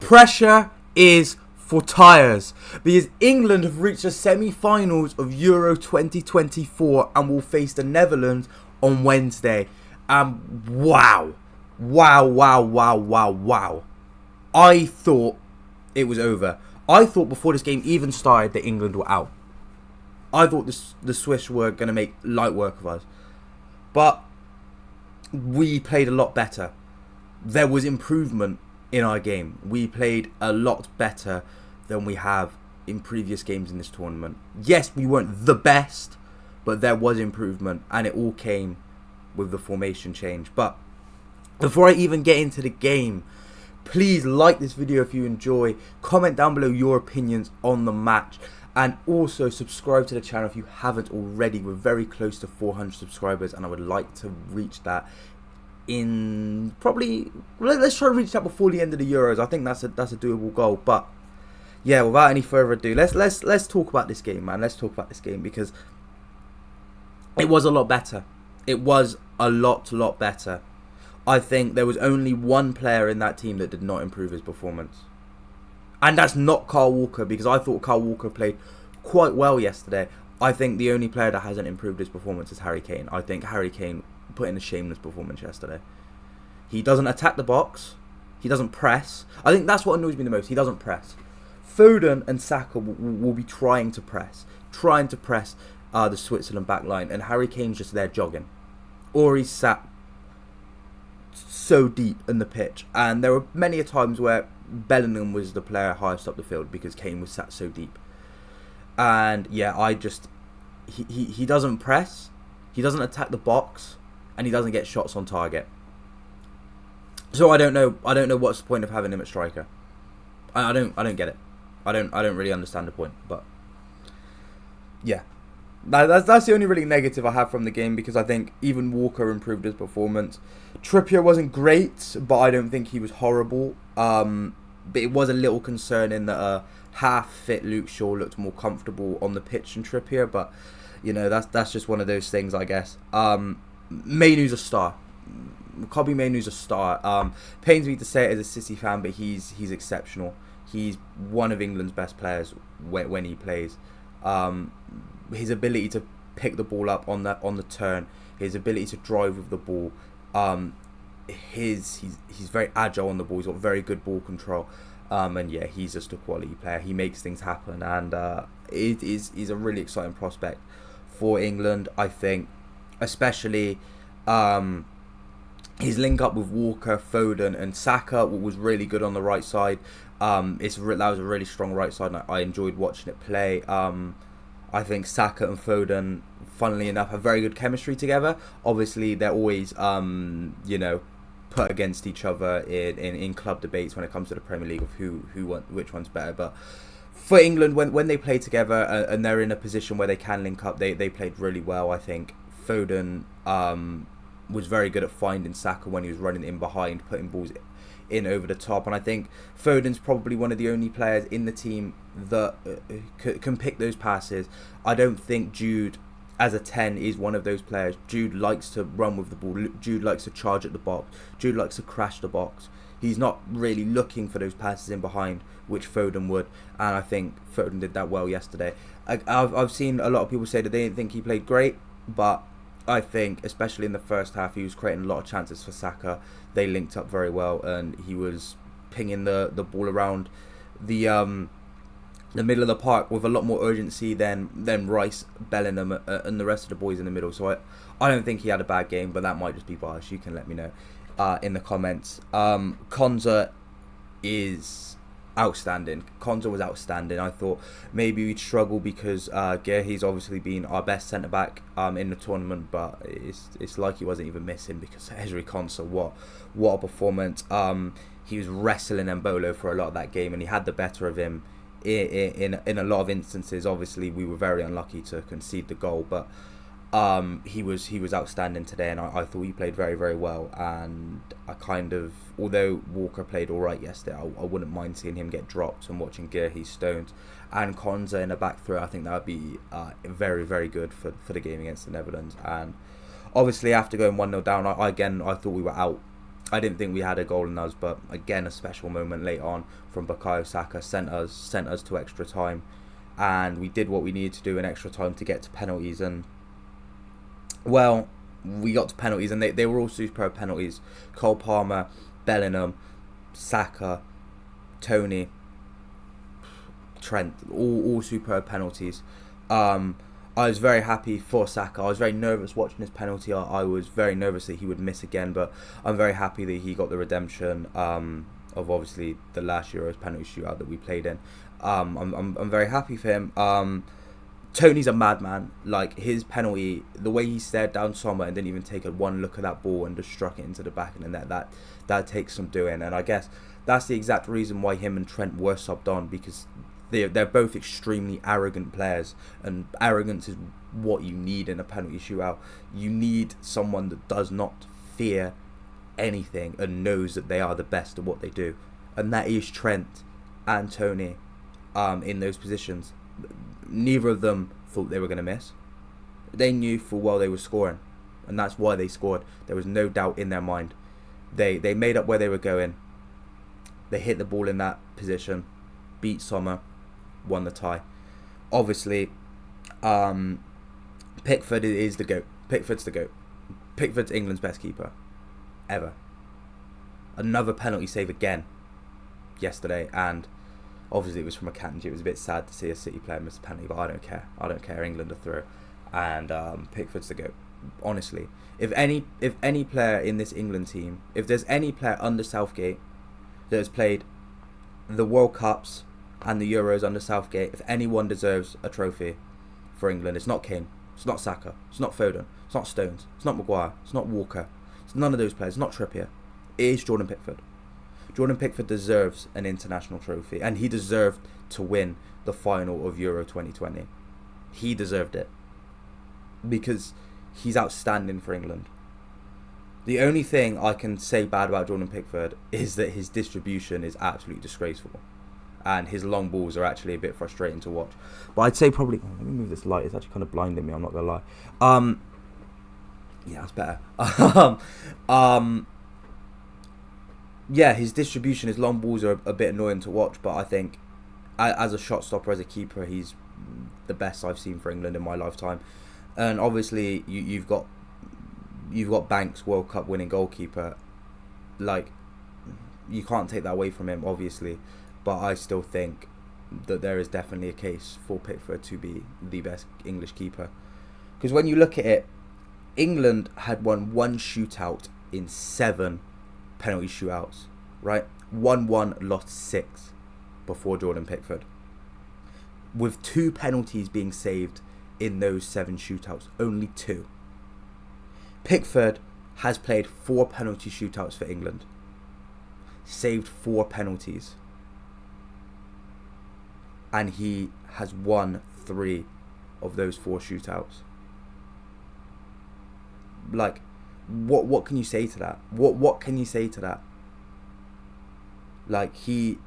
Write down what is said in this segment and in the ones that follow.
pressure is for tyres because England have reached the semi-finals of Euro 2024 and will face the Netherlands on Wednesday. Wow. I thought it was over. I thought before this game even started that England were out. I thought the Swiss were going to make light work of us. But we played a lot better. There was improvement in our game. We played a lot better than we have in previous games in this tournament. Yes, we weren't the best, but there was improvement, and it all came with the formation change. But before I even get into the game, please like this video if you enjoy, comment down below your opinions on the match, and also subscribe to the channel if you haven't already. We're very close to 400 subscribers, and I would like to reach that in probably, let's try to reach that before the end of the Euros. I think that's a doable goal. But yeah, without any further ado, let's talk about this game, man. Let's talk about this game because it was a lot better. It was a lot better. I think there was only one player in that team that did not improve his performance. And that's not Kyle Walker, because I thought Kyle Walker played quite well yesterday. I think the only player that hasn't improved his performance is Harry Kane. I think Harry Kane put in a shameless performance yesterday. He doesn't attack the box. He doesn't press. I think that's what annoys me the most. He doesn't press. Foden and Saka will be trying to press the Switzerland back line, and Harry Kane's just there jogging. Or he's sat so deep in the pitch, and there were many a times where Bellingham was the player highest up the field because Kane was sat so deep. And yeah, he doesn't press, he doesn't attack the box, and he doesn't get shots on target. So I don't know what's the point of having him at striker. I don't get it. I don't really understand the point. But yeah, that's the only really negative I have from the game, because I think even Walker improved his performance. Trippier wasn't great, but I don't think he was horrible. But it was a little concerning that half-fit Luke Shaw looked more comfortable on the pitch than Trippier. But you know, that's just one of those things, I guess. Mainoo's a star. Kobbie Mainoo's a star. Pains me to say it as a City fan, but he's exceptional. He's one of England's best players when he plays. His ability to pick the ball up on the turn, his ability to drive with the ball, he's very agile on the ball. He's got very good ball control, and yeah, he's just a quality player. He makes things happen, and he's a really exciting prospect for England, I think, especially his link up with Walker, Foden and Saka was really good on the right side. That was a really strong right side, and I enjoyed watching it play. I think Saka and Foden, funnily enough, have very good chemistry together. Obviously, they're always, put against each other in club debates when it comes to the Premier League of which one's better. But for England, when they play together and they're in a position where they can link up, they played really well. I think Foden was very good at finding Saka when he was running in behind, putting balls in over the top, and I think Foden's probably one of the only players in the team that can pick those passes. I don't think Jude as a 10 is one of those players. Jude likes to run with the ball. Jude likes to charge at the box. Jude likes to crash the box. He's not really looking for those passes in behind, which Foden would, and I think Foden did that well yesterday. I've seen a lot of people say that they didn't think he played great, but I think, especially in the first half, he was creating a lot of chances for Saka. They linked up very well, and he was pinging the ball around the middle of the park with a lot more urgency than Rice, Bellingham, and the rest of the boys in the middle. So I don't think he had a bad game, but that might just be biased. You can let me know in the comments. Konza is outstanding. Konza was outstanding. I thought maybe we'd struggle because Guehi's obviously been our best centre back in the tournament, but it's like he wasn't even missing because Ezri Konsa, what a performance. He was wrestling Embolo for a lot of that game, and he had the better of him in a lot of instances. Obviously, we were very unlucky to concede the goal, but he was outstanding today, and I thought he played very, very well. And although Walker played all right yesterday, I wouldn't mind seeing him get dropped and watching Guehi stoned and Konza in a back throw. I think that would be very, very good for the game against the Netherlands. And obviously, after going 1-0 down, I thought we were out. I didn't think we had a goal in us, but again, a special moment late on from Bukayo Saka sent us to extra time, and we did what we needed to do in extra time to get to penalties. And well, we got to penalties, and they were all superb penalties. Cole Palmer, Bellingham, Saka, Tony, Trent, all superb penalties. I was very happy for Saka. I was very nervous watching his penalty. I was very nervous that he would miss again, but I'm very happy that he got the redemption of obviously the last Euros penalty shootout that we played in. I'm very happy for him. Tony's a madman. Like, his penalty, the way he stared down Sommer and didn't even take one look at that ball and just struck it into the back of the net, that takes some doing. And I guess that's the exact reason why him and Trent were subbed on, because they're both extremely arrogant players, and arrogance is what you need in a penalty shootout. You need someone that does not fear anything and knows that they are the best at what they do, and that is Trent and Tony. In those positions, neither of them thought they were going to miss. They knew full well they were scoring, and that's why they scored. There was no doubt in their mind. They made up where they were going. They hit the ball in that position, beat Sommer, won the tie. Obviously, Pickford is the GOAT. Pickford's the GOAT. Pickford's England's best keeper ever. Another penalty save again yesterday, and obviously it was from a Akanji. It was a bit sad to see a City player miss a penalty, but I don't care. I don't care. England are through, and Pickford's the GOAT. Honestly, if any player in this England team, if there's any player under Southgate that has played the World Cups and the Euros under Southgate, if anyone deserves a trophy for England, it's not Kane, it's not Saka, it's not Foden, it's not Stones, it's not Maguire, it's not Walker, it's none of those players, it's not Trippier. It is Jordan Pickford. Jordan Pickford deserves an international trophy, and he deserved to win the final of Euro 2020. He deserved it because he's outstanding for England. The only thing I can say bad about Jordan Pickford is that his distribution is absolutely disgraceful, and his long balls are actually a bit frustrating to watch. But I'd say probably... let me move this light. It's actually kind of blinding me, I'm not going to lie. Yeah, that's better. Yeah, his distribution, his long balls are a bit annoying to watch, but I think as a shot stopper, as a keeper, he's the best I've seen for England in my lifetime. And obviously, you've got Banks, World Cup winning goalkeeper. Like, you can't take that away from him, obviously, but I still think that there is definitely a case for Pickford to be the best English keeper. Because when you look at it, England had won one shootout in 7 penalty shootouts, right? 1-1, lost 6 before Jordan Pickford, with 2 penalties being saved in those 7 shootouts. Only 2. Pickford has played 4 penalty shootouts for England, saved 4 penalties, and he has won 3 of those 4 shootouts. Like, what can you say to that? What can you say to that? Like, he's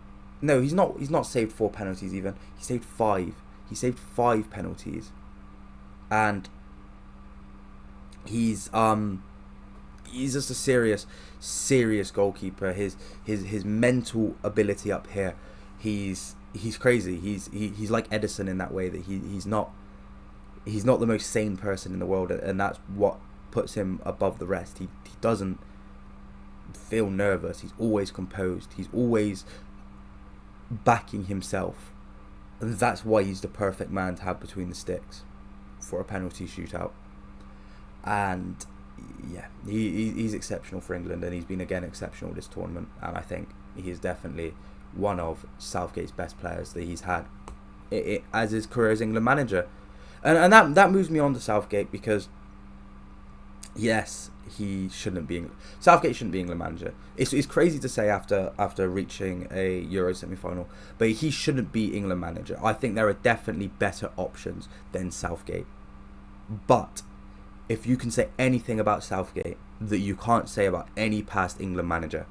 not saved 4 penalties even. He saved 5. He saved 5 penalties, and he's just a serious goalkeeper. His mental ability up here, he's crazy. He's like Edison in that way, that he's not the most sane person in the world, and that's what puts him above the rest. He doesn't feel nervous. He's always composed. He's always backing himself, and that's why he's the perfect man to have between the sticks for a penalty shootout. And yeah, he's exceptional for England, and he's been again exceptional this tournament, and I think he is definitely one of Southgate's best players that he's had as his career as England manager. And that moves me on to Southgate, because yes, Southgate shouldn't be England manager. It's crazy to say after reaching a Euro semi-final, but he shouldn't be England manager. I think there are definitely better options than Southgate. But if you can say anything about Southgate that you can't say about any past England manager,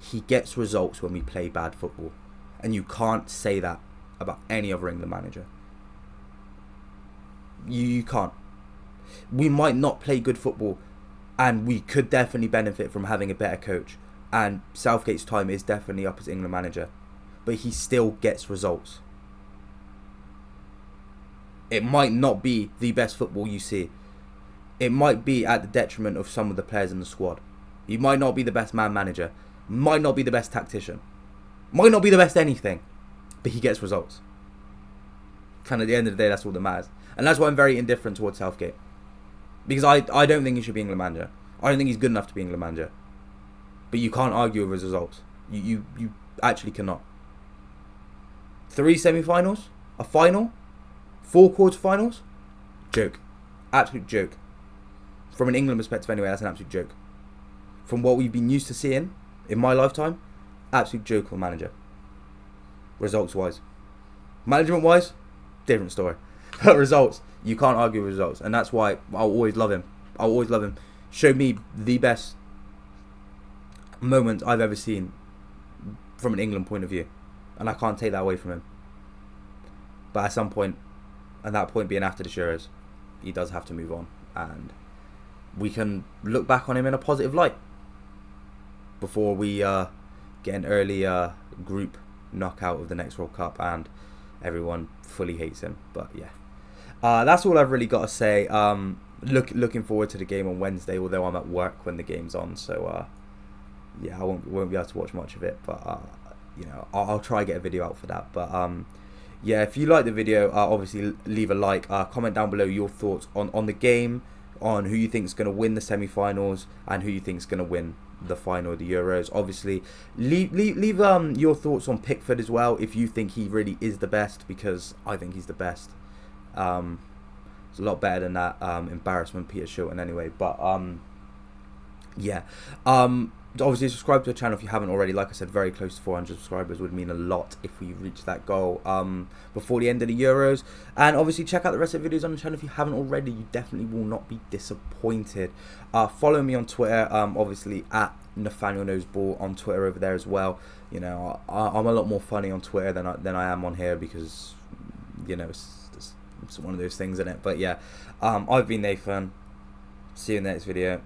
he gets results when we play bad football, and you can't say that about any other England manager. You can't. We might not play good football And we could definitely benefit from having a better coach. And Southgate's time is definitely up as England manager. But he still gets results. It might not be the best football you see. It might be at the detriment of some of the players in the squad. He might not be the best man manager. Might not be the best tactician. Might not be the best anything. But he gets results. And at the end of the day, that's all that matters. And that's why I'm very indifferent towards Southgate. Because I don't think he should be England manager. I don't think he's good enough to be England manager. But you can't argue with his results. You actually cannot. 3 semi-finals? A final? 4 quarter-finals? Joke. Absolute joke. From an England perspective anyway, that's an absolute joke. From what we've been used to seeing in my lifetime, absolute joke of a manager. Results-wise. Management-wise, different story. But results, you can't argue with results. And that's why I'll always love him. I'll always love him. Showed me the best moment I've ever seen from an England point of view. And I can't take that away from him. But at some point, and that point being after the Euros, he does have to move on. And we can look back on him in a positive light before we get an early group knockout of the next World Cup and everyone fully hates him. But yeah, that's all I've really got to say. Looking forward to the game on Wednesday, although I'm at work when the game's on, so yeah, I won't be able to watch much of it, but you know, I'll try get a video out for that. But yeah, if you like the video, obviously leave a like, comment down below your thoughts on the game, on who you think is going to win the semi-finals and who you think is going to win the final of the Euros. Obviously leave your thoughts on Pickford as well, if you think he really is the best, because I think he's the best. It's a lot better than that embarrassment Peter Shilton anyway. But yeah, obviously subscribe to the channel if you haven't already. Like I said, very close to 400 subscribers would mean a lot if we reach that goal before the end of the Euros. And obviously check out the rest of the videos on the channel if you haven't already. You definitely will not be disappointed. Follow me on Twitter, obviously at Nathaniel Knows Ball on Twitter over there as well. You know, I'm a lot more funny on Twitter than I am on here, because you know, it's one of those things, isn't it? But yeah, I've been Nathan. See you in the next video.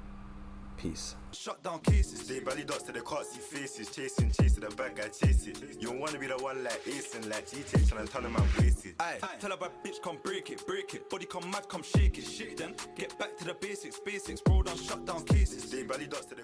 Peace. Shut down cases. They belly dots to the can't see faces. Chasing the bad guy chase it. You don't wanna be the one like Ace and like GTA trying to turn them out wasted. Aye, tell a bad bitch come break it. Body come mad, come shake it. Shit then, get back to the basics. Bro, done shut down cases. They belly dots to the